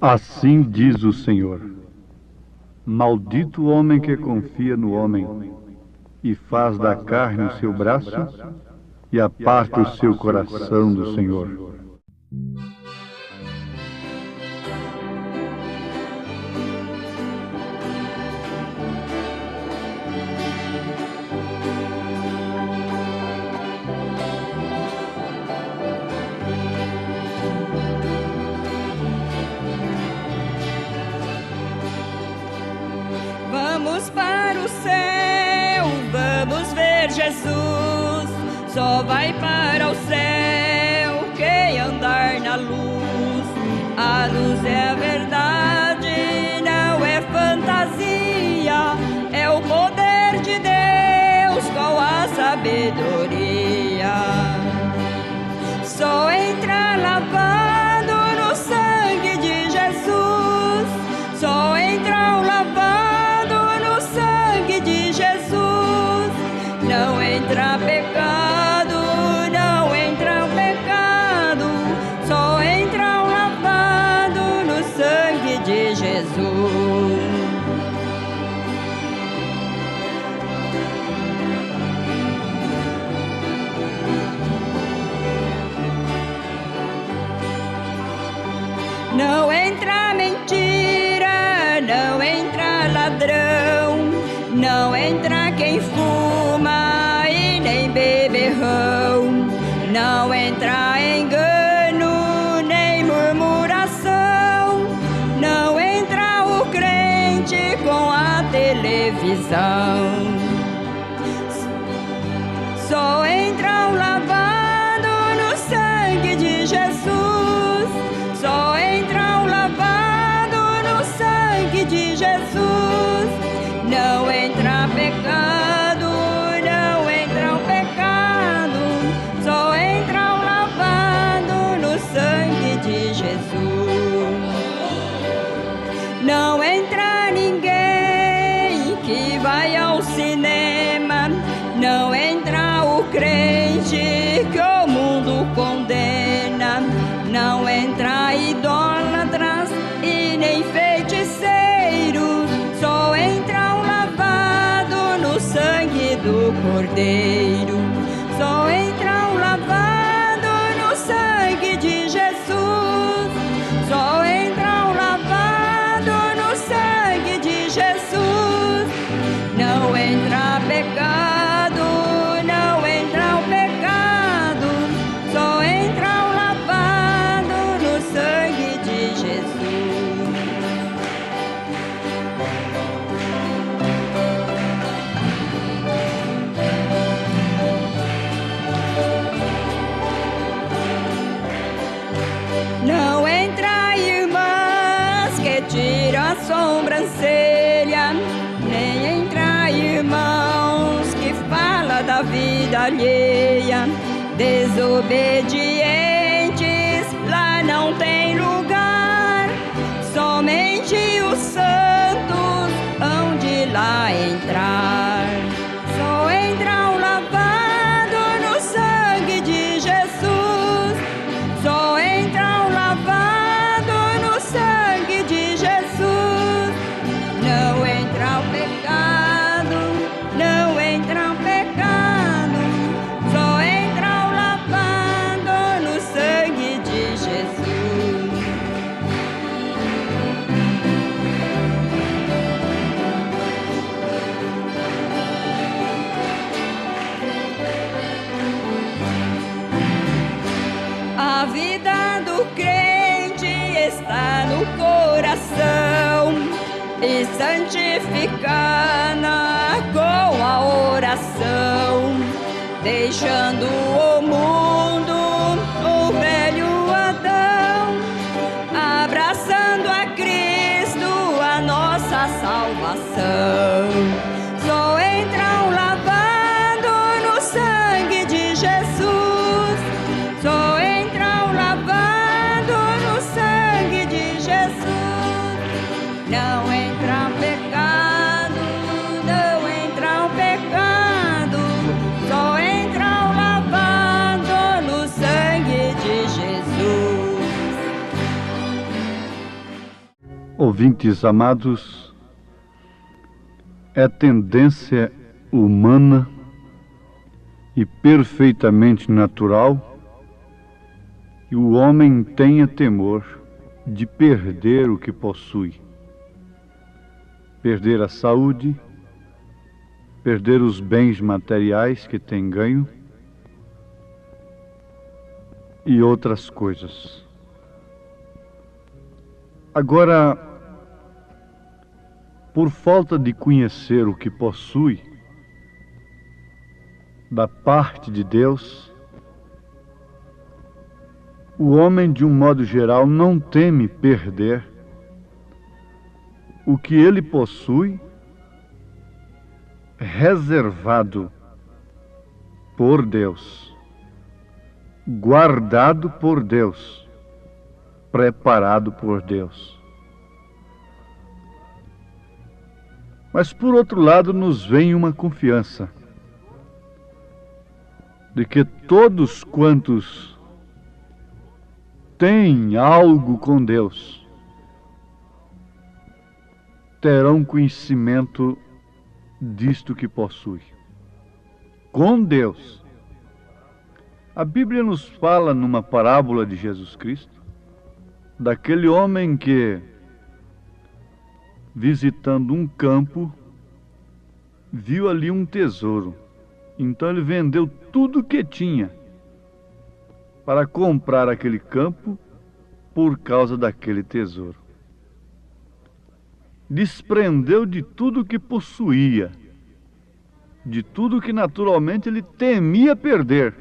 Assim diz o Senhor: maldito o homem que confia no homem, e faz da carne o seu braço, e aparta o seu coração do Senhor. Vamos para o céu, vamos ver Jesus. Só vai para o céu quem andar na luz. A luz é a verdade, não é fantasia. É o poder de Deus com a sabedoria. Só entra lavado no sangue de Jesus. Só entra lavado no sangue de Jesus. Não entra pecado, não entra o pecado. Só entra lavado no sangue de Jesus. Não entra mentira, não entra ladrão, não entra quem fuma e nem beberrão, não entra engano nem murmuração, não entra o crente com a televisão. Só entra o lavado no sangue de Jesus. Só entra o lavado no sangue de Jesus. Não entra pecado, não entra o pecado. Só entra o lavado no sangue de Jesus. Não entra ninguém que vai ao cinema. Não entra o crente que o mundo condena. Não entra idólatras e nem feiticeiros. Só entra o lavado no sangue do Cordeiro. Só entra o lavado no sangue de Jesus. Só entra o lavado no sangue de Jesus. Não entra pecado, não entra o pecado. Só entra o lavado no sangue de Jesus. Não entra irmãs que tiram a sobrancelha, nem entra irmãos que falam da vida alheia. Desobedientes lá não tem lugar, somente os santos hão de lá entrar. Só entra o lavado no sangue de Jesus. Só entra o lavado no sangue de Jesus. Não entra o pecado, não entra o pecado. Só entra o lavado no sangue de Jesus. A vida do crente está no coração e santificada com a oração, deixando o mundo, o velho Adão, abraçando a Cristo, a nossa salvação. Só entra o lavado no sangue de Jesus. Só entra o lavado no sangue de Jesus. Não entra pecado, não entra o pecado. Só entra o lavado ouvintes amados, é tendência humana e perfeitamente natural que o homem tenha temor de perder o que possui. Perder a saúde, perder os bens materiais que tem ganho e outras coisas. Agora, por falta de conhecer o que possui da parte de Deus, o homem, de um modo geral, não teme perder o que ele possui, reservado por Deus, guardado por Deus, preparado por Deus. Mas, por outro lado, nos vem uma confiança de que todos quantos têm algo com Deus terão conhecimento disto que possui. Com Deus. A Bíblia nos fala numa parábola de Jesus Cristo, daquele homem que, visitando um campo, viu ali um tesouro. Então ele vendeu tudo o que tinha para comprar aquele campo por causa daquele tesouro. Desprendeu de tudo que possuía, de tudo que naturalmente ele temia perder,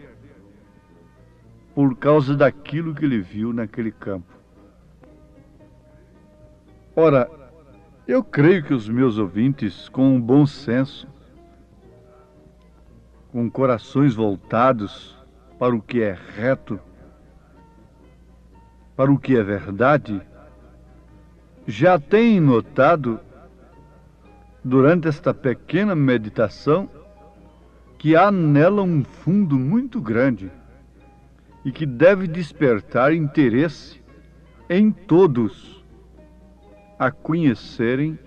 por causa daquilo que ele viu naquele campo. Ora, eu creio que os meus ouvintes, com um bom senso, com corações voltados para o que é reto, para o que é verdade, já têm notado, durante esta pequena meditação, que há nela um fundo muito grande e que deve despertar interesse em todos a conhecerem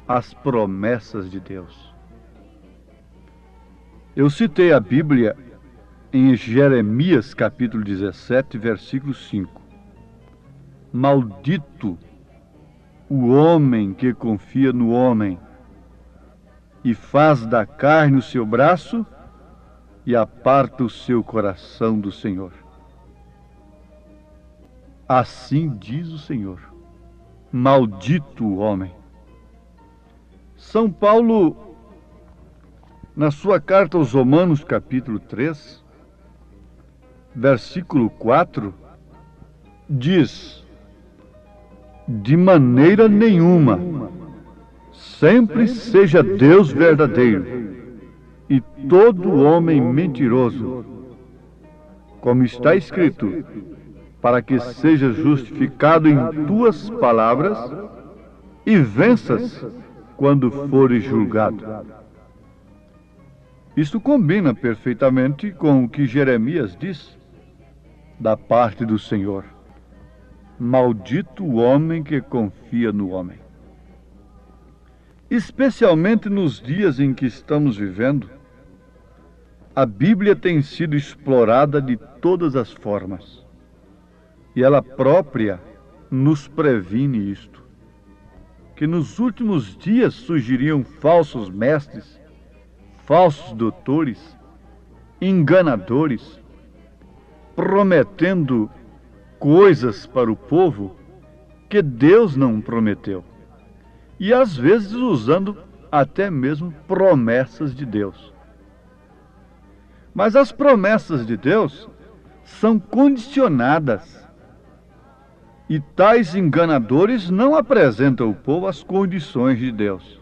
as promessas de Deus. Eu citei a Bíblia em Jeremias capítulo 17, versículo 5. Maldito o homem que confia no homem e faz da carne o seu braço e aparta o seu coração do Senhor. Assim diz o Senhor: maldito o homem. São Paulo, na sua carta aos Romanos, capítulo 3, versículo 4, diz: de maneira nenhuma, sempre seja Deus verdadeiro e todo homem mentiroso, como está escrito, para que seja justificado em tuas palavras e venças quando fores julgado. Isso combina perfeitamente com o que Jeremias diz da parte do Senhor. Maldito o homem que confia no homem. Especialmente nos dias em que estamos vivendo, a Bíblia tem sido explorada de todas as formas. E ela própria nos previne isto, que nos últimos dias surgiriam falsos mestres, falsos doutores, enganadores, prometendo coisas para o povo que Deus não prometeu. E às vezes usando até mesmo promessas de Deus. Mas as promessas de Deus são condicionadas. E tais enganadores não apresentam ao povo as condições de Deus,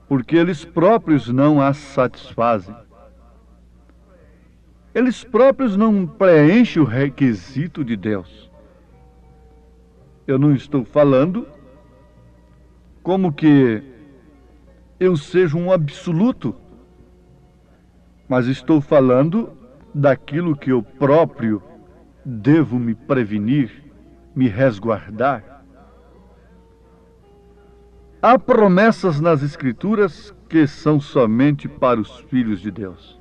porque eles próprios não as satisfazem. Eles próprios não preenchem o requisito de Deus. Eu não estou falando como que eu seja um absoluto, mas estou falando daquilo que eu próprio devo me prevenir me resguardar. Há promessas nas Escrituras que são somente para os filhos de Deus.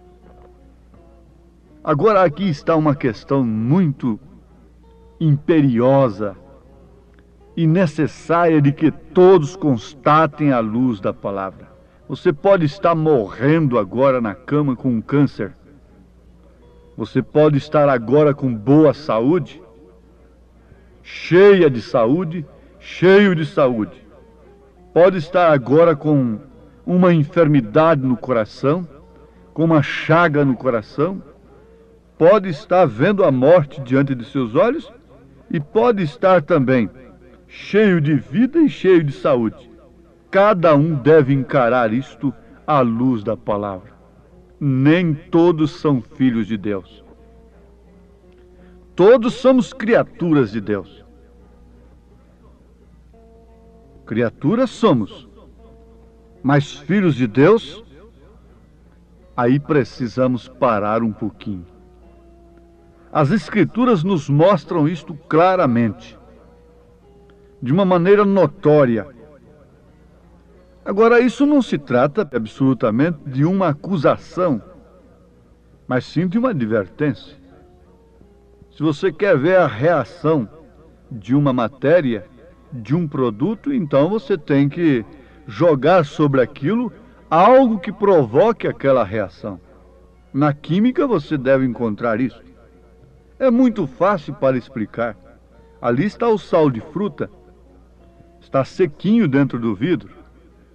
Agora aqui está uma questão muito imperiosa e necessária de que todos constatem à luz da palavra. Você pode estar morrendo agora na cama com um câncer. Você pode estar agora com boa saúde, cheia de saúde, cheio de saúde. Pode estar agora com uma enfermidade no coração, com uma chaga no coração. Pode estar vendo a morte diante de seus olhos e pode estar também cheio de vida e cheio de saúde. Cada um deve encarar isto à luz da palavra. Nem todos são filhos de Deus. Todos somos criaturas de Deus. Criaturas somos, mas filhos de Deus, aí precisamos parar um pouquinho. As Escrituras nos mostram isto claramente, de uma maneira notória. Agora, isso não se trata absolutamente de uma acusação, mas sim de uma advertência. Se você quer ver a reação de uma matéria, de um produto, então você tem que jogar sobre aquilo algo que provoque aquela reação. Na química você deve encontrar isso. É muito fácil para explicar. Ali está o sal de fruta. Está sequinho dentro do vidro.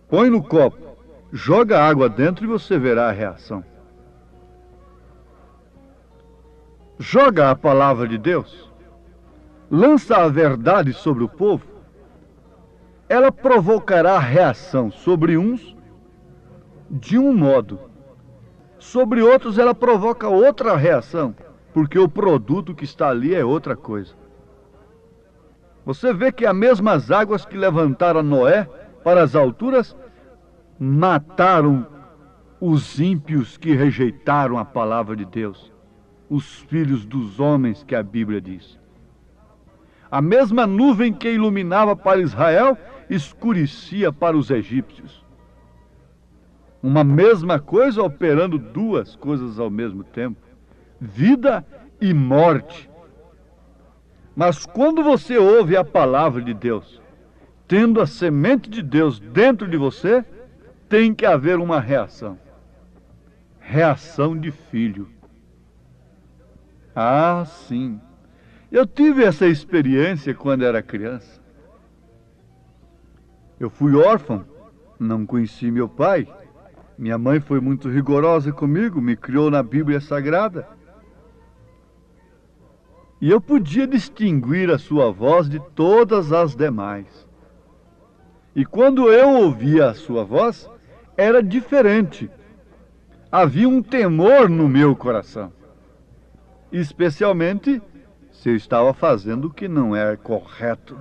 Põe no copo, joga água dentro e você verá a reação. Joga a palavra de Deus. Lança a verdade sobre o povo. Ela provocará reação sobre uns de um modo. Sobre outros ela provoca outra reação, porque o produto que está ali é outra coisa. Você vê que as mesmas águas que levantaram Noé para as alturas mataram os ímpios que rejeitaram a palavra de Deus, os filhos dos homens que a Bíblia diz. A mesma nuvem que iluminava para Israel escurecia para os egípcios. Uma mesma coisa operando duas coisas ao mesmo tempo: vida e morte. Mas quando você ouve a palavra de Deus, tendo a semente de Deus dentro de você, tem que haver uma reação. Reação de filho. Ah, sim. Eu tive essa experiência quando era criança. Eu fui órfão, não conheci meu pai. Minha mãe foi muito rigorosa comigo, me criou na Bíblia Sagrada. E eu podia distinguir a sua voz de todas as demais. E quando eu ouvia a sua voz, era diferente. Havia um temor no meu coração. Especialmente se eu estava fazendo o que não é correto.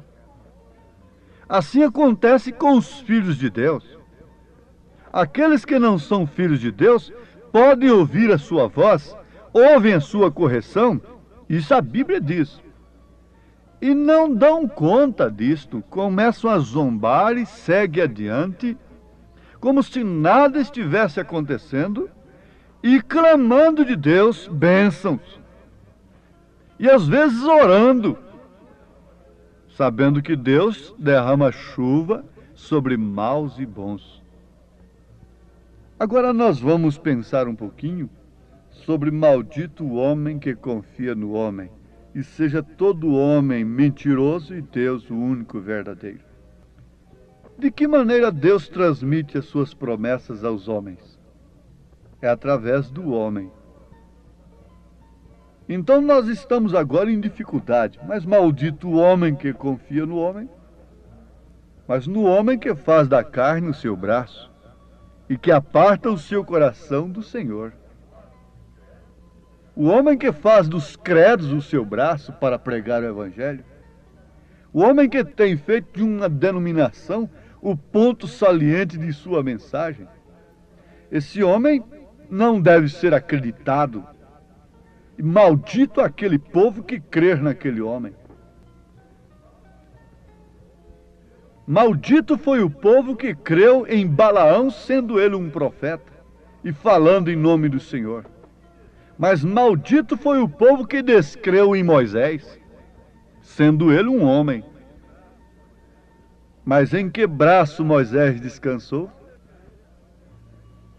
Assim acontece com os filhos de Deus. Aqueles que não são filhos de Deus podem ouvir a sua voz, ouvem a sua correção, isso a Bíblia diz. E não dão conta disto, começam a zombar e seguem adiante, como se nada estivesse acontecendo, e clamando de Deus bênçãos. E às vezes orando, sabendo que Deus derrama chuva sobre maus e bons. Agora nós vamos pensar um pouquinho sobre maldito o homem que confia no homem, e seja todo homem mentiroso e Deus o único verdadeiro. De que maneira Deus transmite as suas promessas aos homens? É através do homem. Então nós estamos agora em dificuldade, mas maldito o homem que confia no homem, mas no homem que faz da carne o seu braço e que aparta o seu coração do Senhor. O homem que faz dos credos o seu braço para pregar o Evangelho, o homem que tem feito de uma denominação o ponto saliente de sua mensagem, esse homem não deve ser acreditado. E maldito aquele povo que crer naquele homem. Maldito foi o povo que creu em Balaão, sendo ele um profeta, e falando em nome do Senhor. Mas maldito foi o povo que descreu em Moisés, sendo ele um homem. Mas em que braço Moisés descansou?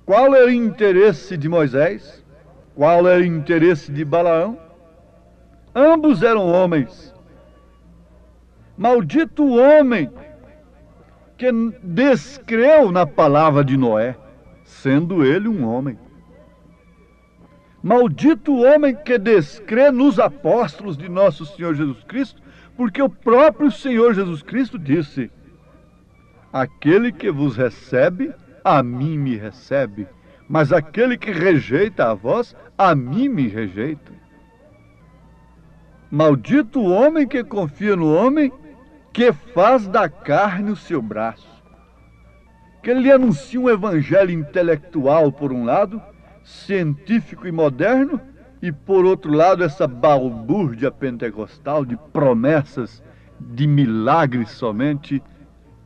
Qual era o interesse de Moisés? Qual era o interesse de Balaão? Ambos eram homens. Maldito o homem que descreu na palavra de Noé, sendo ele um homem. Maldito o homem que descrê nos apóstolos de nosso Senhor Jesus Cristo, porque o próprio Senhor Jesus Cristo disse: aquele que vos recebe, a mim me recebe, mas aquele que rejeita a vós, a mim me rejeita. Maldito o homem que confia no homem, que faz da carne o seu braço, que lhe anuncia um evangelho intelectual por um lado, científico e moderno, e por outro lado essa balbúrdia pentecostal de promessas, de milagres somente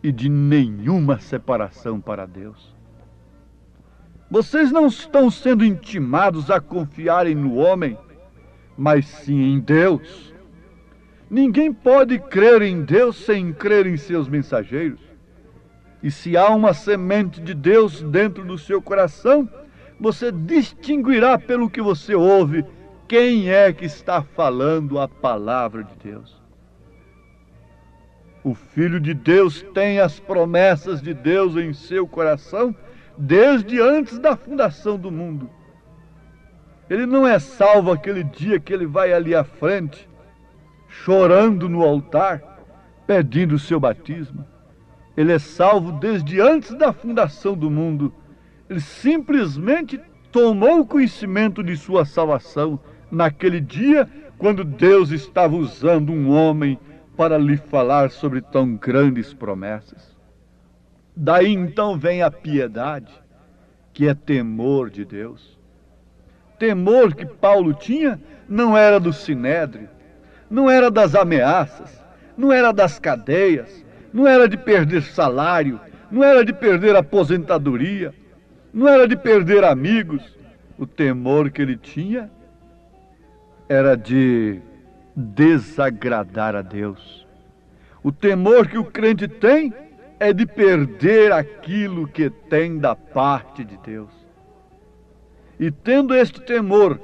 e de nenhuma separação para Deus. Vocês não estão sendo intimados a confiarem no homem, mas sim em Deus. Ninguém pode crer em Deus sem crer em seus mensageiros. E se há uma semente de Deus dentro do seu coração, você distinguirá pelo que você ouve quem é que está falando a palavra de Deus. O Filho de Deus tem as promessas de Deus em seu coração desde antes da fundação do mundo. Ele não é salvo aquele dia que ele vai ali à frente, chorando no altar, pedindo o seu batismo. Ele é salvo desde antes da fundação do mundo. Ele simplesmente tomou conhecimento de sua salvação naquele dia, quando Deus estava usando um homem para lhe falar sobre tão grandes promessas. Daí então vem a piedade, que é temor de Deus. Temor que Paulo tinha não era do sinédrio, não era das ameaças, não era das cadeias, não era de perder salário, não era de perder aposentadoria, não era de perder amigos. O temor que ele tinha era de desagradar a Deus. O temor que o crente tem é de perder aquilo que tem da parte de Deus. E tendo este temor,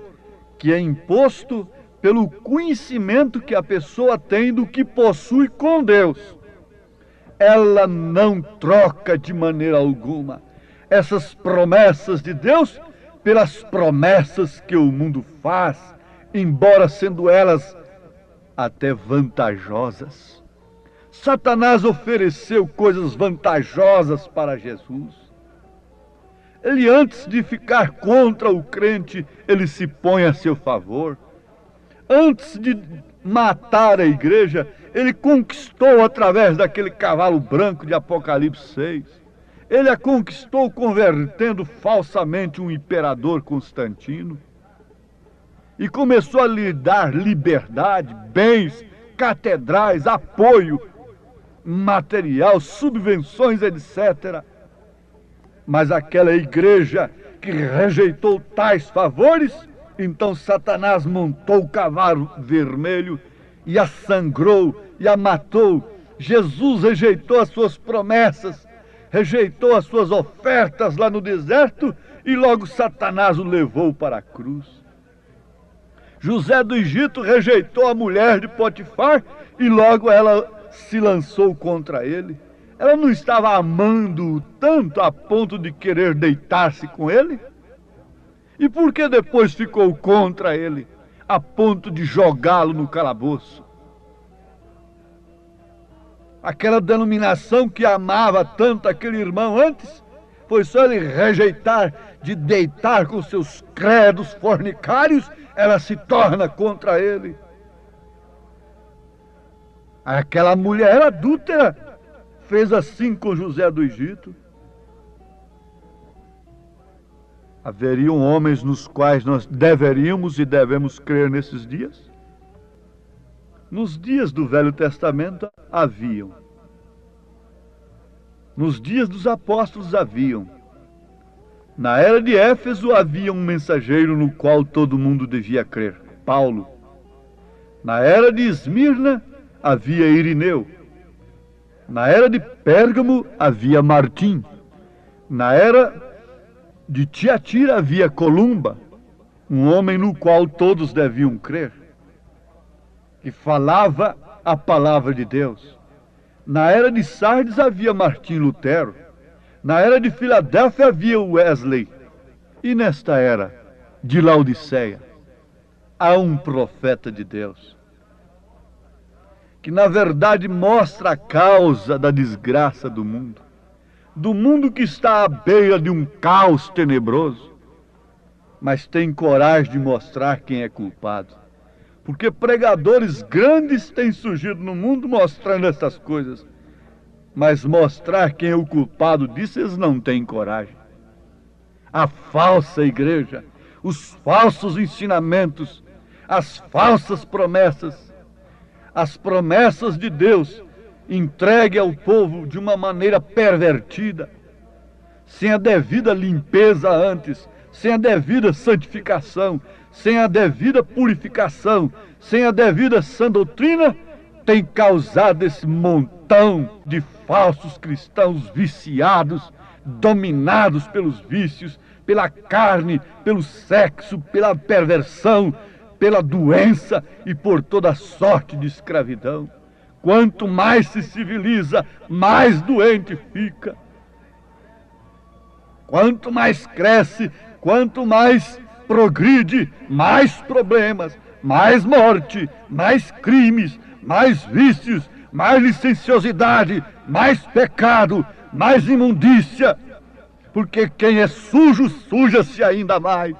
que é imposto pelo conhecimento que a pessoa tem do que possui com Deus, ela não troca de maneira alguma essas promessas de Deus pelas promessas que o mundo faz, embora sendo elas até vantajosas. Satanás ofereceu coisas vantajosas para Jesus. Ele, antes de ficar contra o crente, ele se põe a seu favor. Antes de matar a igreja, ele conquistou através daquele cavalo branco de Apocalipse 6. Ele a conquistou convertendo falsamente um imperador Constantino. E começou a lhe dar liberdade, bens, catedrais, apoio material, subvenções, etc. Mas aquela igreja que rejeitou tais favores, então Satanás montou o cavalo vermelho e a sangrou e a matou. Jesus rejeitou as suas promessas, rejeitou as suas ofertas lá no deserto e logo Satanás o levou para a cruz. José do Egito rejeitou a mulher de Potifar e logo ela se lançou contra ele. Ela não estava amando-o tanto a ponto de querer deitar-se com ele? E por que depois ficou contra ele, a ponto de jogá-lo no calabouço? Aquela denominação que amava tanto aquele irmão antes, foi só ele rejeitar de deitar com seus credos fornicários, ela se torna contra ele. Aquela mulher adúltera fez assim com José do Egito. Haveriam homens nos quais nós deveríamos e devemos crer nesses dias? Nos dias do Velho Testamento haviam. Nos dias dos apóstolos haviam. Na era de Éfeso havia um mensageiro no qual todo mundo devia crer, Paulo. Na era de Esmirna havia Irineu. Na era de Pérgamo havia Martim. Na era de Tiatira havia Columba, um homem no qual todos deviam crer, que falava a palavra de Deus. Na era de Sardes havia Martim Lutero. Na era de Filadélfia havia Wesley. E nesta era de Laodiceia há um profeta de Deus, que na verdade mostra a causa da desgraça do mundo que está à beira de um caos tenebroso, mas tem coragem de mostrar quem é culpado. Porque pregadores grandes têm surgido no mundo mostrando essas coisas, mas mostrar quem é o culpado disso eles não têm coragem. A falsa igreja, os falsos ensinamentos, as falsas promessas, as promessas de Deus entregue ao povo de uma maneira pervertida, sem a devida limpeza antes, sem a devida santificação, sem a devida purificação, sem a devida sã doutrina, tem causado esse montão de falsos cristãos viciados, dominados pelos vícios, pela carne, pelo sexo, pela perversão, pela doença e por toda sorte de escravidão. Quanto mais se civiliza, mais doente fica. Quanto mais cresce, quanto mais progride, mais problemas, mais morte, mais crimes, mais vícios, mais licenciosidade, mais pecado, mais imundícia. Porque quem é sujo, suja-se ainda mais.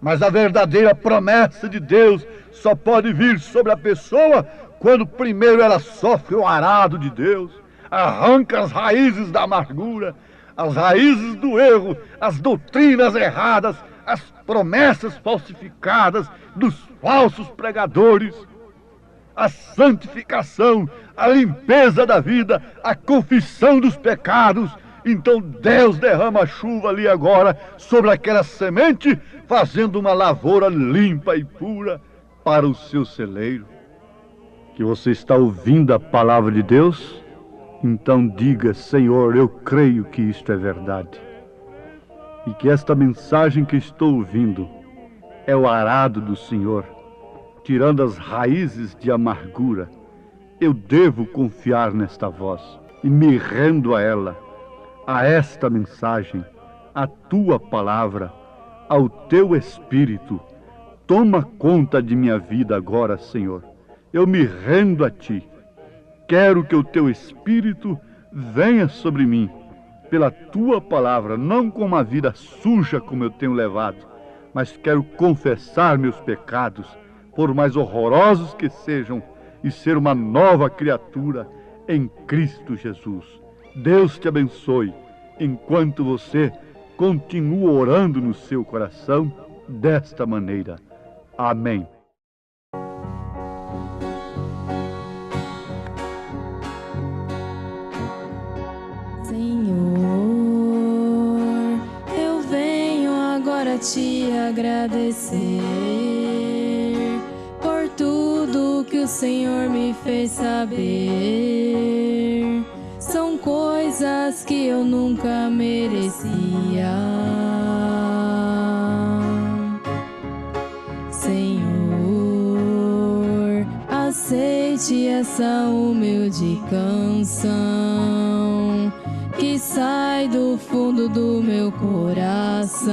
Mas a verdadeira promessa de Deus só pode vir sobre a pessoa quando primeiro ela sofre o arado de Deus, arranca as raízes da amargura, as raízes do erro, as doutrinas erradas, as promessas falsificadas dos falsos pregadores, a santificação, a limpeza da vida, a confissão dos pecados. Então Deus derrama a chuva ali agora sobre aquela semente, fazendo uma lavoura limpa e pura para o seu celeiro. Que você está ouvindo a palavra de Deus? Então diga: Senhor, eu creio que isto é verdade. E que esta mensagem que estou ouvindo é o arado do Senhor, tirando as raízes de amargura. Eu devo confiar nesta voz e me rendo a ela, a esta mensagem, a tua palavra, ao teu Espírito. Toma conta de minha vida agora, Senhor. Eu me rendo a ti. Quero que o teu Espírito venha sobre mim, pela tua palavra, não com uma vida suja como eu tenho levado, mas quero confessar meus pecados, por mais horrorosos que sejam, e ser uma nova criatura em Cristo Jesus. Deus te abençoe, enquanto você continua orando no seu coração desta maneira. Amém. Te agradecer por tudo que o Senhor me fez saber. São coisas que eu nunca merecia. Senhor, aceite essa humilde canção que sai do fundo do meu coração.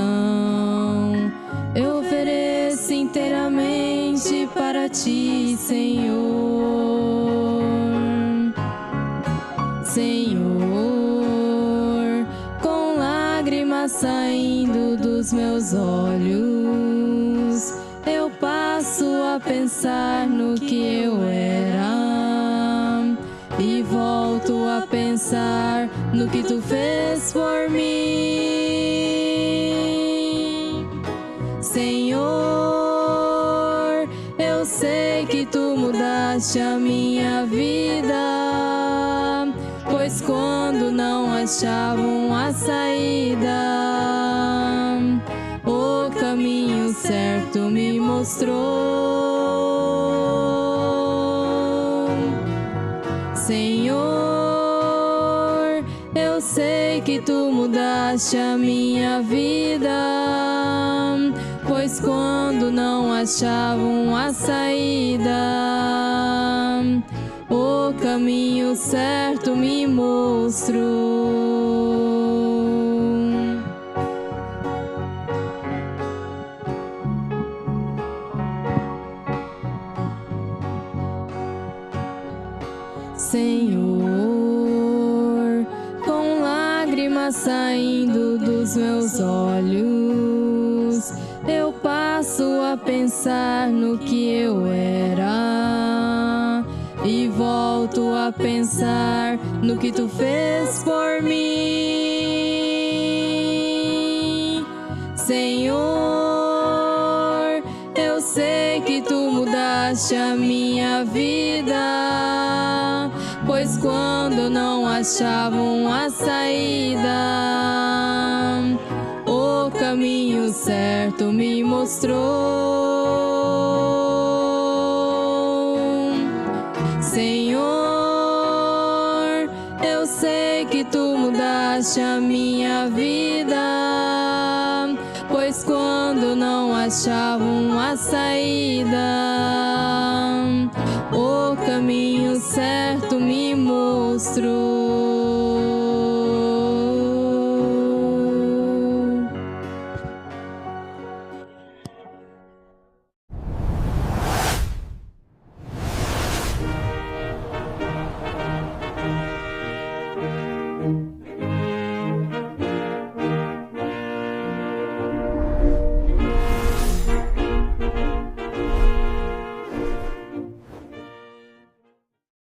Eu ofereço inteiramente para ti, Senhor. Senhor, com lágrimas saindo dos meus olhos, eu passo a pensar no que eu era e volto a pensar no que tu fez por mim. Senhor, eu sei que tu mudaste a minha vida, pois quando não achavam a saída, o caminho certo me mostrou. Senhor, eu sei que tu mudaste a minha vida, pois quando não achavam a saída, o caminho certo me mostrou. Senhor, com lágrimas saindo dos meus olhos, eu passo a pensar no que eu era e volto a pensar no que tu fez por mim. Senhor, eu sei que tu mudaste a minha vida, pois quando não achavam a saída, o caminho certo me mostrou. Senhor, eu sei que tu mudaste a minha vida, pois quando não achavam a saída, o caminho certo me mostrou.